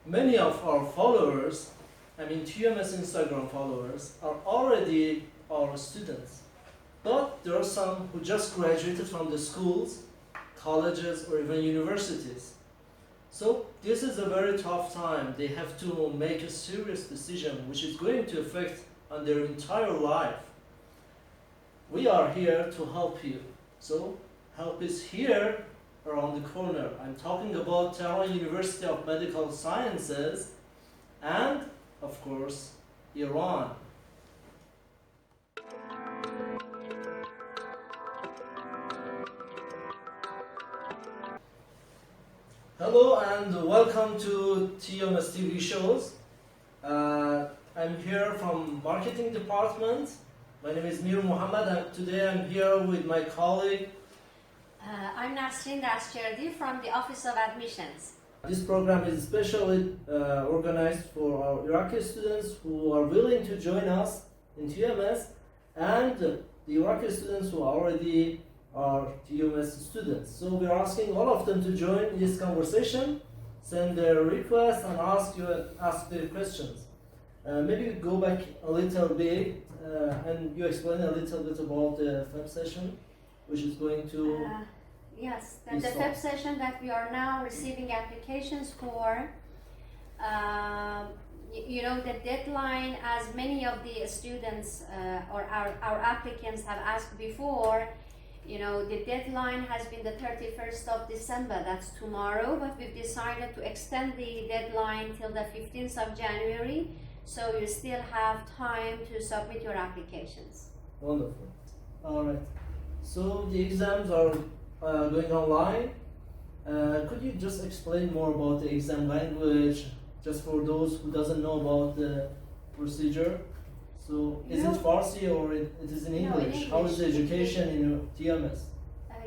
many of our followers, I mean TUMS Instagram followers, are already our students. But there are some who just graduated from the schools, colleges, or even universities. So this is a very tough time. They have to make a serious decision which is going to affect on their entire life. We are here to help you. So help is here around the corner. I'm talking about Tehran University of Medical Sciences and, of course, Iran. Hello and welcome to TUMS TV shows. I'm here from marketing department. My name is Mir Muhammad and today I'm here with my colleague. I'm Nasrin Dastjerdi from the Office of Admissions. This program is especially organized for our Iraqi students who are willing to join us in TUMS and the Iraqi students who already are TUMS students. So we're asking all of them to join this conversation, send their requests and ask their questions. Maybe go back a little bit and you explain a little bit about the FEB session, which is going to... Yes, the FEB session that we are now receiving applications for, the deadline, as many of the students or our applicants have asked before, the deadline has been the 31st of December, that's tomorrow, but we've decided to extend the deadline till the 15th of January, so you still have time to submit your applications. Wonderful. All right. So the exams are going online. Could you just explain more about the exam language, just for those who doesn't know about the procedure? So is it Farsi or it is in English? No, in English. How is the education in TUMS?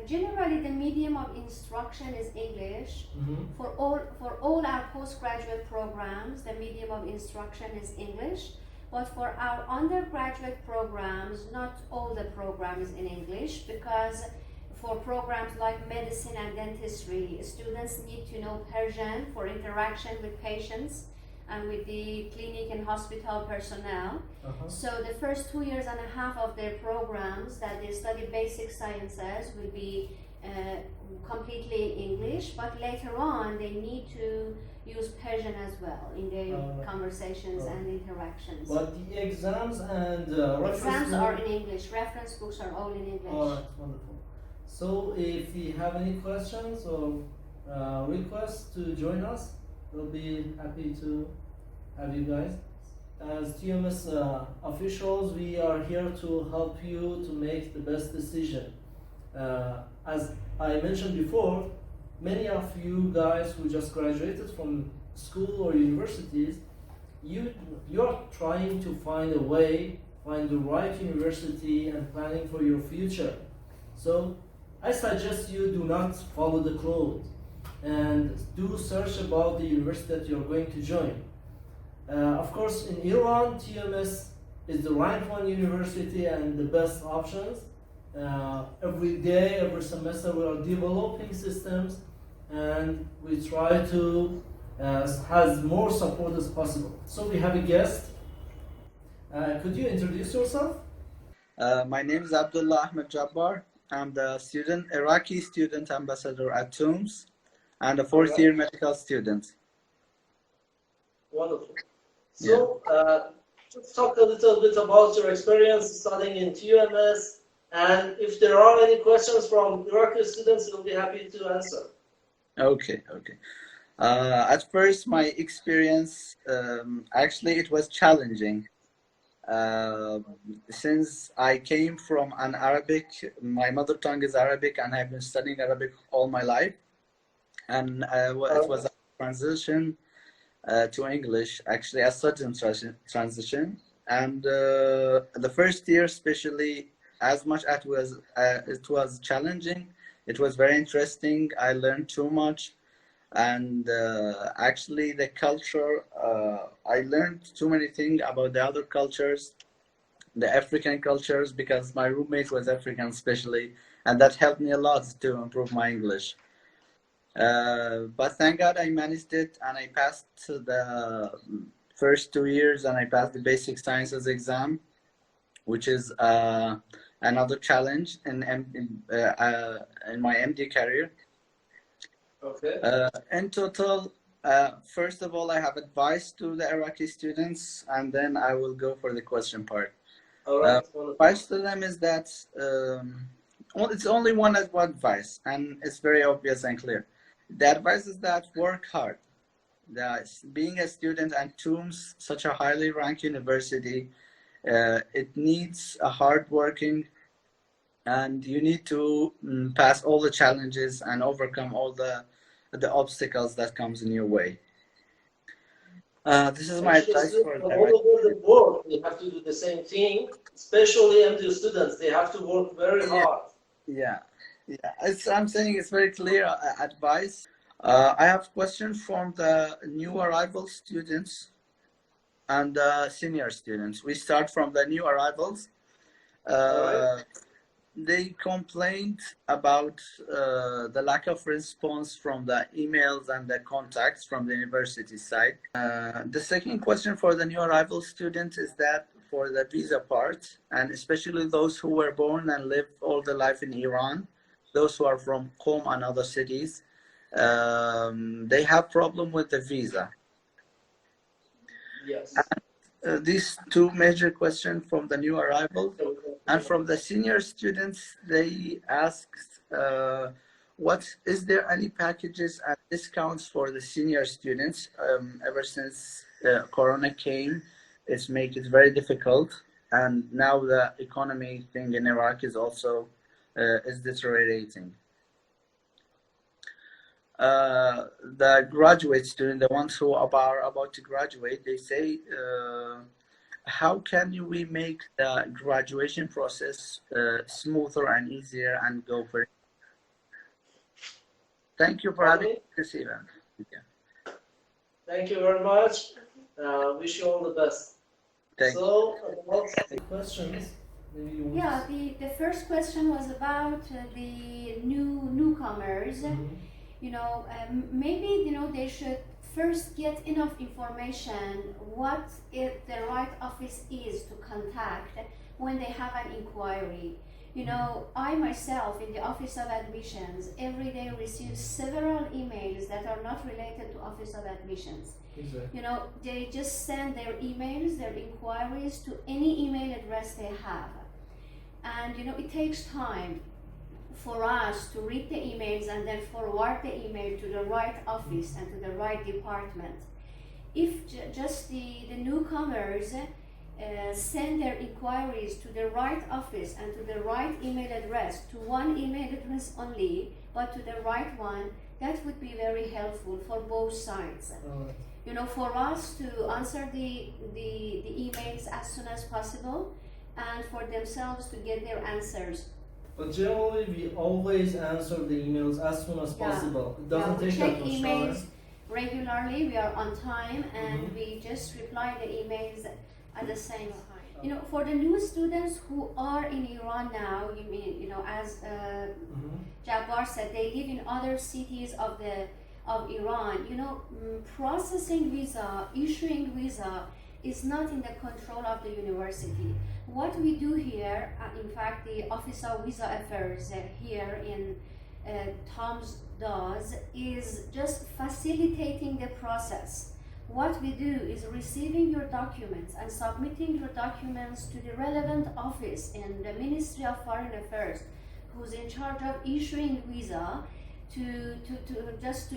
Generally, the medium of instruction is English. Mm-hmm. For all our postgraduate programs, the medium of instruction is English. But for our undergraduate programs, not all the programs in English, because for programs like medicine and dentistry, students need to know Persian for interaction with patients and with the clinic and hospital personnel. So the first 2 years and a half of their programs that they study basic sciences will be completely in English, but later on they need to use Persian as well in their conversations and interactions. But the exams and exams are in English, reference books are all in English. Alright, wonderful. So if you have any questions or requests to join us, we'll be happy to have you guys. As TUMS officials, we are here to help you to make the best decision. As I mentioned before, many of you guys who just graduated from school or universities, you're trying to find a way, find the right university and planning for your future. So I suggest you do not follow the crowd and do search about the university that you're going to join. Of course, in Iran, TUMS is the ranked one university and the best options. Every day, every semester, we are developing systems and we try to have more support as possible. So we have a guest. Could you introduce yourself? My name is Abdullah Ahmed Jabbar. I'm the Iraqi student ambassador at TUMS and a fourth-year medical student. Wonderful. So, let's talk a little bit about your experience studying in TUMS, and if there are any questions from Iraqi students, we'll be happy to answer. Okay. At first, my experience, actually, it was challenging. Since I came from an Arabic, my mother tongue is Arabic, and I've been studying Arabic all my life. And it was a transition to English, actually a sudden transition. And the first year especially, as much as it was challenging, it was very interesting. I learned too much. And actually the culture, I learned too many things about the other cultures, the African cultures, because my roommate was African especially, and that helped me a lot to improve my English. But thank God I managed it and I passed the first 2 years and I passed the basic sciences exam, which is another challenge in my MD career. Okay. In total, first of all, I have advice to the Iraqi students, and then I will go for the question part. All right. Advice to them is that well, it's only one advice, and it's very obvious and clear. The advice is that work hard. That being a student at TUMS, such a highly ranked university, it needs a hard working, and you need to pass all the challenges and overcome all the obstacles that comes in your way. This is my advice for all over the world. They have to do the same thing, especially MD students. They have to work very hard. Yeah. I'm saying it's very clear advice. I have questions from the new arrival students and senior students. We start from the new arrivals. Right. They complained about the lack of response from the emails and the contacts from the university side. The second question for the new arrival students is that for the visa part, and especially those who were born and lived all their life in Iran, those who are from Qom and other cities, they have problem with the visa. Yes. These two major questions from the new arrival. And from the senior students, they asked, is there any packages and discounts for the senior students? Ever since Corona came, it's made it very difficult. And now the economy thing in Iraq is also is deteriorating. The graduate student, the ones who are about to graduate, they say, how can we make the graduation process smoother and easier and go for it? Thank you for having this event. Yeah. Thank you very much. Wish you all the best. Thank so, what's the questions? Yeah, the first question was about the newcomers. You know, maybe they should first get enough information what the right office is to contact when they have an inquiry. You know, I myself in the Office of Admissions every day receive several emails that are not related to Office of Admissions. Exactly. You know, they just send their emails, their inquiries to any email address they have. And it takes time for us to read the emails and then forward the email to the right office and to the right department. If just the newcomers send their inquiries to the right office and to the right email address, to one email address only, but to the right one, that would be very helpful for both sides. For us to answer the emails as soon as possible and for themselves to get their answers. But generally, we always answer the emails as soon as possible. It doesn't take check that much emails time. Regularly. We are on time, and we just reply the emails at the same time. For the new students who are in Iran now, as Jabbar said, they live in other cities of Iran. Processing visa, issuing visa is not in the control of the university. What we do here, in fact, the Office of Visa Affairs here in TUMS does, is just facilitating the process. What we do is receiving your documents and submitting your documents to the relevant office in the Ministry of Foreign Affairs, who's in charge of issuing visa, to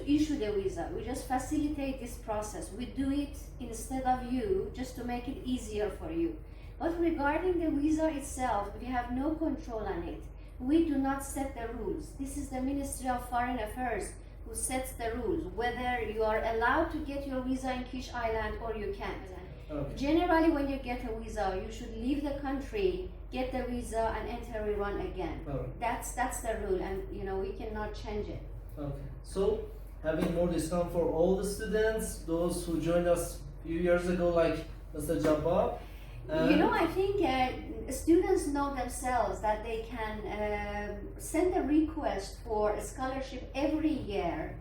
issue the visa. We just facilitate this process. We do it instead of you, just to make it easier for you. But regarding the visa itself, we have no control on it. We do not set the rules. This is the Ministry of Foreign Affairs who sets the rules, whether you are allowed to get your visa in Kish Island or you can't. Okay. Generally, when you get a visa, you should leave the country, get the visa, and enter Iran again. Okay. That's the rule, and we cannot change it. Okay. So, having more discount for all the students, those who joined us a few years ago, like Mr. Jabbar. You know, I think students know themselves that they can send a request for a scholarship every year.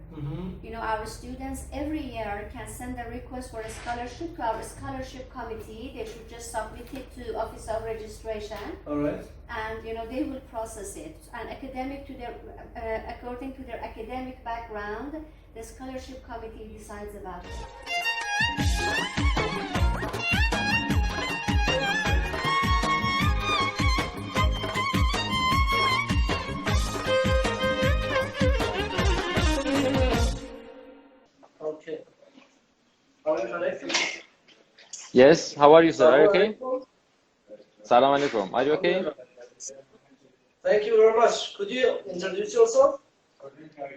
You know, our students every year can send a request for a scholarship to our scholarship committee. They should just submit it to Office of Registration. All right. And you know, they will process it. And academic to their, according to their academic background, the scholarship committee decides about it. Okay. Are we connected? Yes, how are you, sir? Are you okay? Salam alaikum. Are you okay? Thank you very much. Could you introduce yourself?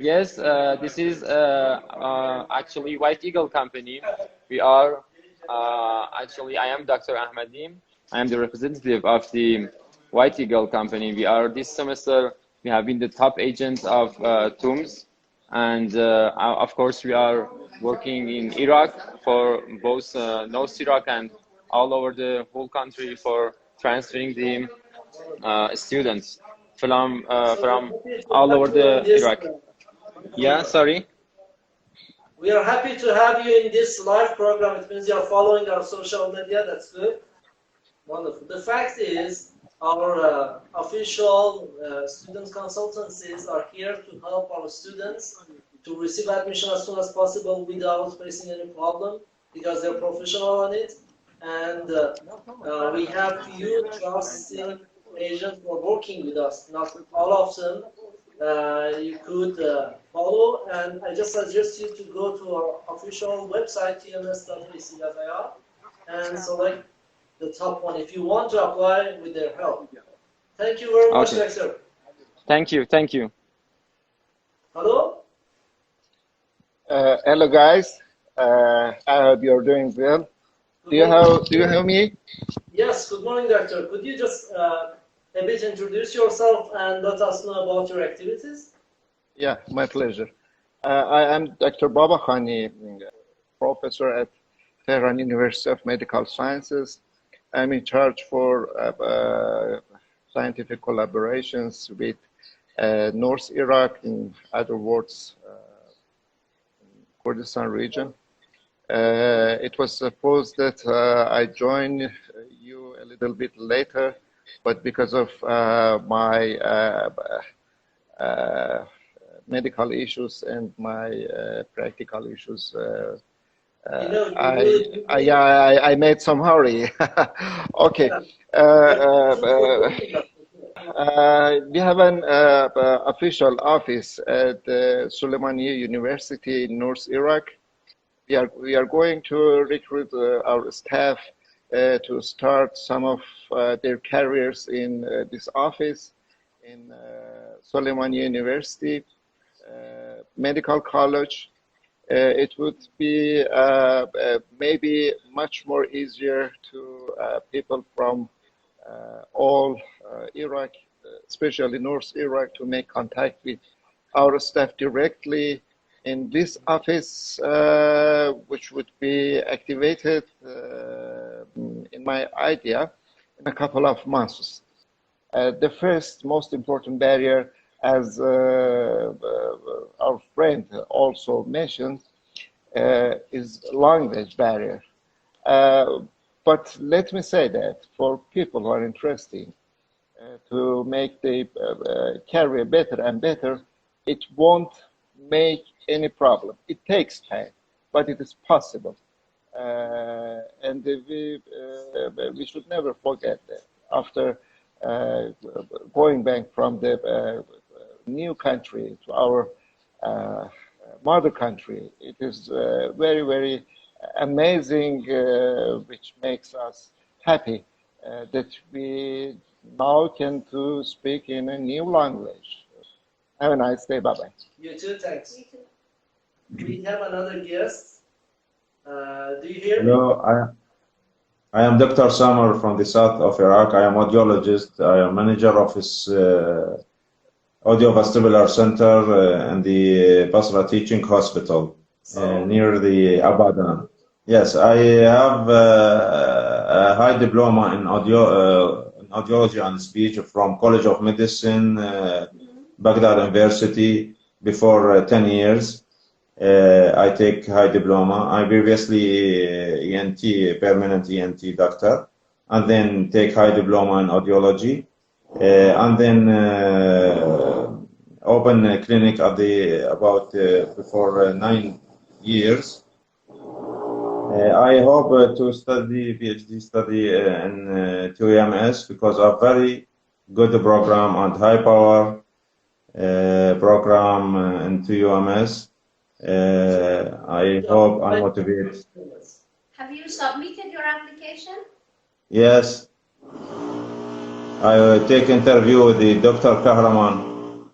Yes, this is actually White Eagle Company. We are actually, I am Dr. Ahmadim. I am the representative of the White Eagle Company. We are this semester, we have been the top agent of TUMS. And of course, we are working in Iraq for both North Iraq and all over the whole country for transferring the students from all over the Iraq. Yeah, sorry. We are happy to have you in this live program. It means you are following our social media. That's good. Wonderful. The fact is, our official student consultancies are here to help our students to receive admission as soon as possible without facing any problem, because they're professional on it. And we have few trusting agents who are working with us. Not all of them you could follow, and I just suggest you to go to our official website, tums.ac.ir, and select the top one if you want to apply with their help. Thank you very much, Dexter. Thank you, thank you. Hello? Hello guys, I hope you're doing well. Do you have me? Yes, good morning, Doctor. Could you just a bit introduce yourself and let us know about your activities? Yeah, my pleasure. I am Dr. Baba Khani, professor at Tehran University of Medical Sciences. I'm in charge for scientific collaborations with North Iraq, in other words, Kurdistan region. It was supposed that I join you a little bit later, but because of my medical issues and my practical issues, I made some hurry. Okay. We have an official office at Suleimaniye University in North Iraq. We are going to recruit our staff to start some of their careers in this office in Suleimaniye University Medical College. It would be maybe much more easier to people from all Iraq, especially North Iraq, to make contact with our staff directly in this office, which would be activated, in my idea, in a couple of months. The first most important barrier, as our friend also mentioned, is language barrier. But let me say that for people who are interested to make the career better and better, it won't make any problem. It takes time, but it is possible. And we should never forget that. After going back from the new country to our mother country, it is very, very amazing, which makes us happy that we now can to speak in a new language. Have a nice day. Bye-bye. You too, thanks. You too. We have another guest. Do you hear me? Hello, I am Dr. Samar from the south of Iraq. I am audiologist. I am manager of his audiovestibular center in the Basra Teaching Hospital near the Abadan. Yes, I have a high diploma in in audiology and speech from College of Medicine, Baghdad University, before 10 years. I take high diploma. I previously ENT, permanent ENT doctor, and then take high diploma in audiology, and then open a clinic at before 9 years. I hope to study PhD study in TUMS because of very good program and high power program in TUMS. I hope and motivate. Have you submitted your application? Yes, I will take interview with the Dr. Kahraman.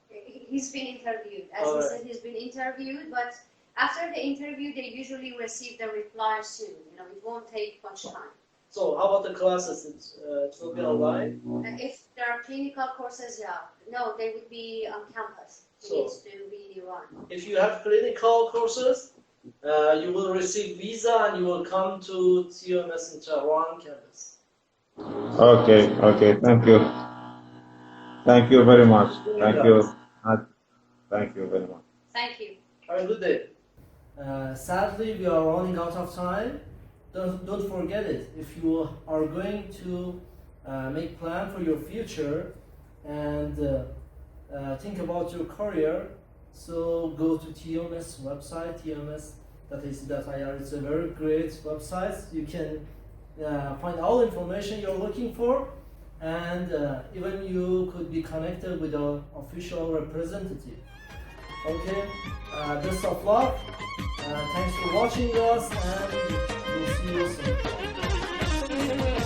He's been interviewed. As he said, he's been interviewed, but after the interview, they usually receive the reply soon. You know, it won't take much time. So how about the classes? It will be online? If there are clinical courses, yeah. No, they would be on campus. It So, needs to be run. if you have clinical courses, you will receive visa and you will come to TUMS in Tehran campus. Okay, thank you. Thank you very much. Thank you. Thank you very much. Thank you. Have a good day. Sadly, we are running out of time. Don't forget it. If you are going to make plan for your future and think about your career, so go to TUMS website, tums.ac.ir. It's a very great website. You can find all information you're looking for, and even you could be connected with an official representative. Okay, best of luck. Thanks for watching us, and we'll see you soon.